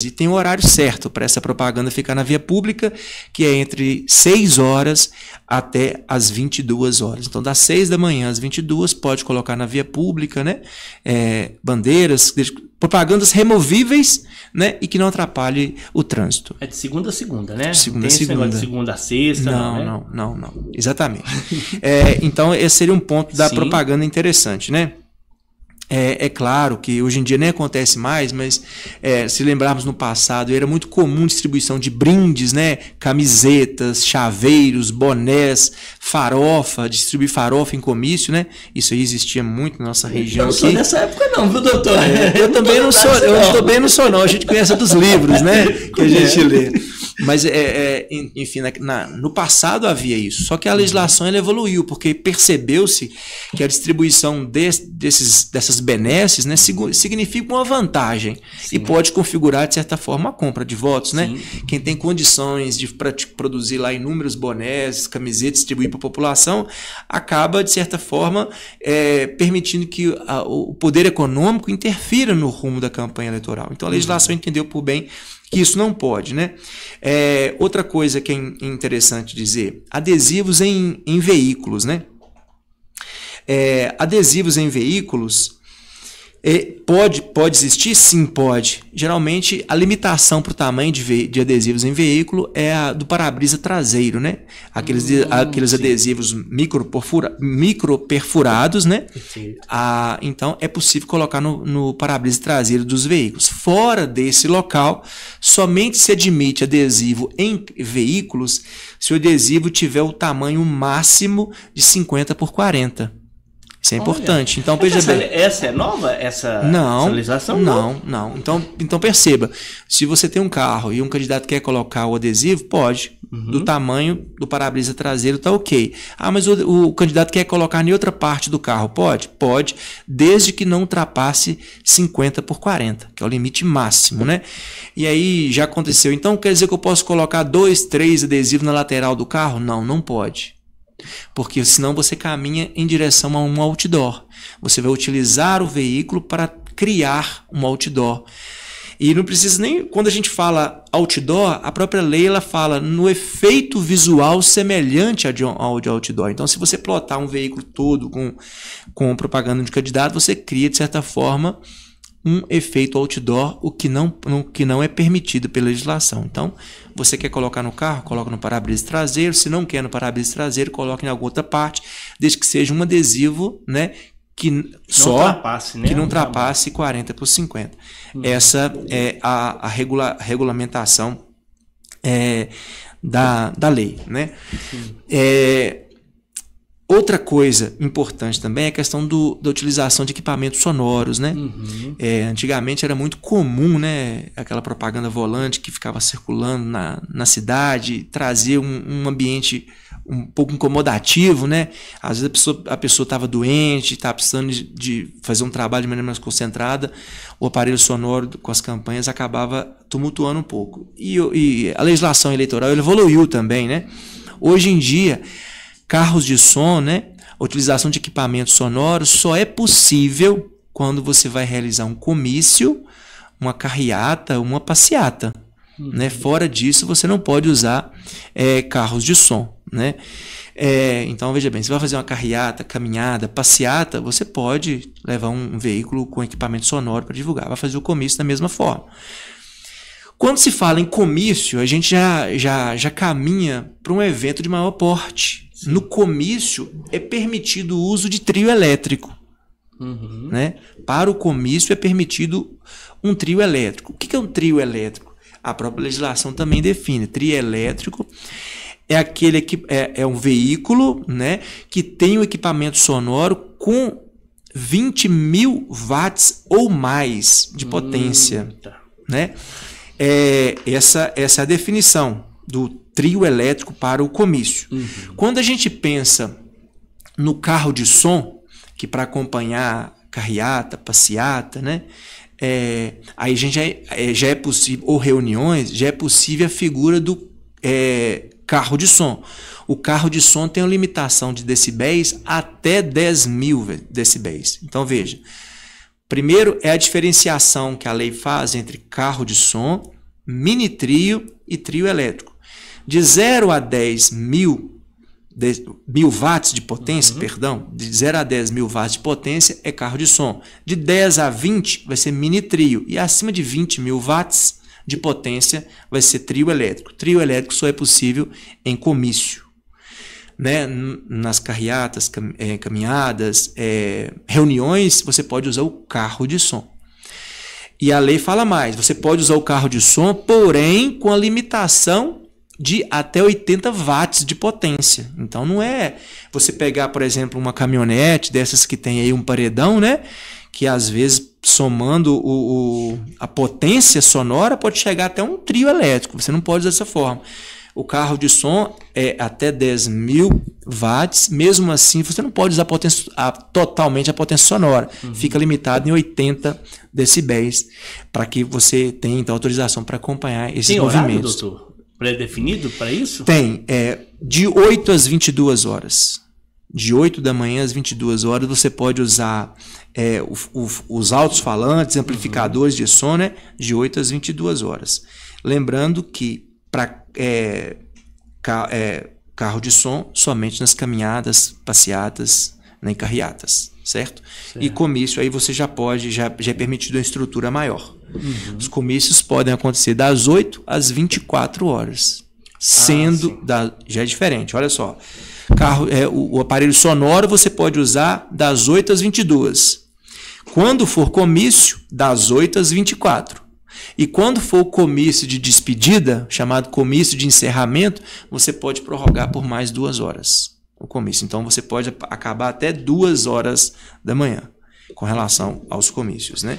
E tem um horário certo para essa propaganda ficar na via pública, que é entre 6 horas até as 22 horas. Então, das 6 da manhã às 22, pode colocar na via pública, né? Bandeiras, propagandas removíveis, né? E que não atrapalhe o trânsito. É de segunda a segunda, né? Segunda a segunda. segunda. De segunda a sexta, Não. Exatamente. Então, esse seria um ponto da propaganda interessante, né? É claro que hoje em dia nem acontece mais, mas se lembrarmos no passado, era muito comum distribuição de brindes, né? Camisetas, chaveiros, bonés, farofa, distribuir farofa em comício, né? Isso aí existia muito na nossa região. Eu não sou dessa época não, viu, doutor? Eu também não sou, também não sou não, a gente conhece dos livros, né? Que a gente lê. Mas, enfim, no passado havia isso. Só que a legislação ela evoluiu, porque percebeu-se que a distribuição dessas benesses, né, significa uma vantagem. Sim. E pode configurar, de certa forma, uma compra de votos. Né? Quem tem condições de produzir lá inúmeros bonés, camisetas, distribuir para a população, acaba, de certa forma, permitindo que o poder econômico interfira no rumo da campanha eleitoral. Então, a legislação entendeu por bem que isso não pode, né? Outra coisa que é interessante dizer, adesivos em veículos, né? Adesivos em veículos, pode existir? Sim, pode. Geralmente, a limitação para o tamanho de adesivos em veículo é a do para-brisa traseiro, né? Aqueles adesivos microperfurados, né? Então, é possível colocar no para-brisa traseiro dos veículos. Fora desse local, somente se admite adesivo em veículos se o adesivo tiver o tamanho máximo de 50 por 40. Isso é importante. Então, veja bem. Essa é nova? Essa legislação? Não. Então, perceba. Se você tem um carro e um candidato quer colocar o adesivo, pode. Do tamanho do para-brisa traseiro está ok. Mas o candidato quer colocar em outra parte do carro, pode? Pode, desde que não ultrapasse 50 por 40, que é o limite máximo, né? E aí já aconteceu. Então, quer dizer que eu posso colocar 2, 3 adesivos na lateral do carro? Não pode. Porque senão você caminha em direção a um outdoor. Você vai utilizar o veículo para criar um outdoor. E não precisa nem... Quando a gente fala outdoor, a própria lei ela fala no efeito visual semelhante ao de outdoor. Então, se você plotar um veículo todo com propaganda de candidato, você cria, de certa forma, um efeito outdoor, o que não é permitido pela legislação. Então, você quer colocar no carro, coloca no para-brisa traseiro. Se não quer no para-brisa traseiro, coloca em alguma outra parte, desde que seja um adesivo, né, que não ultrapasse 40 por 50. Essa é a regulamentação da lei, né? Outra coisa importante também é a questão da utilização de equipamentos sonoros, né? Antigamente era muito comum, né, aquela propaganda volante que ficava circulando na cidade, trazia um ambiente um pouco incomodativo, né? Às vezes a pessoa estava doente, estava precisando de fazer um trabalho de maneira mais concentrada, o aparelho sonoro com as campanhas acabava tumultuando um pouco. E a legislação eleitoral evoluiu também, né? Hoje em dia, carros de som, né? A utilização de equipamentos sonoros só é possível quando você vai realizar um comício, uma carreata, uma passeata. Né? Fora disso, você não pode usar carros de som. Né? Então, veja bem, você vai fazer uma carreata, caminhada, passeata, você pode levar um veículo com equipamento sonoro para divulgar. Vai fazer o comício da mesma forma. Quando se fala em comício, a gente já caminha para um evento de maior porte. Sim. No comício, é permitido o uso de trio elétrico. Né? Para o comício, é permitido um trio elétrico. O que é um trio elétrico? A própria legislação também define. Trio elétrico é um veículo, né, que tem um equipamento sonoro com 20 mil watts ou mais de potência. Né? Essa é a definição do trio elétrico para o comício. Quando a gente pensa no carro de som, que para acompanhar carreata, passeata, né? Aí a gente já é possível, ou reuniões, já é possível a figura do carro de som. O carro de som tem uma limitação de decibéis até 10 mil decibéis. Então veja, Primeiro é a diferenciação que a lei faz entre carro de som, mini trio e trio elétrico. De 0 a 10 mil watts de potência, de 0 a 10 mil watts de potência é carro de som. De 10 a 20 vai ser mini trio. E acima de 20 mil watts de potência vai ser trio elétrico. Trio elétrico só é possível em comício. Né? Nas carreatas, caminhadas, reuniões, você pode usar o carro de som. E a lei fala mais, você pode usar o carro de som, porém com a limitação de até 80 watts de potência. Então não é você pegar, por exemplo, uma caminhonete dessas que tem aí um paredão, né? Que às vezes somando a potência sonora pode chegar até um trio elétrico. Você não pode usar dessa forma. O carro de som é até 10 mil watts, mesmo assim você não pode usar totalmente a potência sonora. Fica limitado em 80 decibéis para que você tenha então autorização para acompanhar esses movimentos. Tem horário, doutor? Pré-definido para isso? Tem, de 8 às 22 horas. De 8 da manhã às 22 horas você pode usar os alto-falantes, amplificadores de som, né, de 8 às 22 horas. Lembrando que para carro de som somente nas caminhadas, passeatas, nem carreatas, certo? E comício aí você já é permitido uma estrutura maior. Os comícios podem acontecer das 8 às 24 horas, sendo já é diferente, olha só. O aparelho sonoro você pode usar das 8 às 22. Quando for comício, das 8 às 24. E quando for o comício de despedida, chamado comício de encerramento, você pode prorrogar por mais 2 horas o comício. Então você pode acabar até 2 horas da manhã com relação aos comícios, né?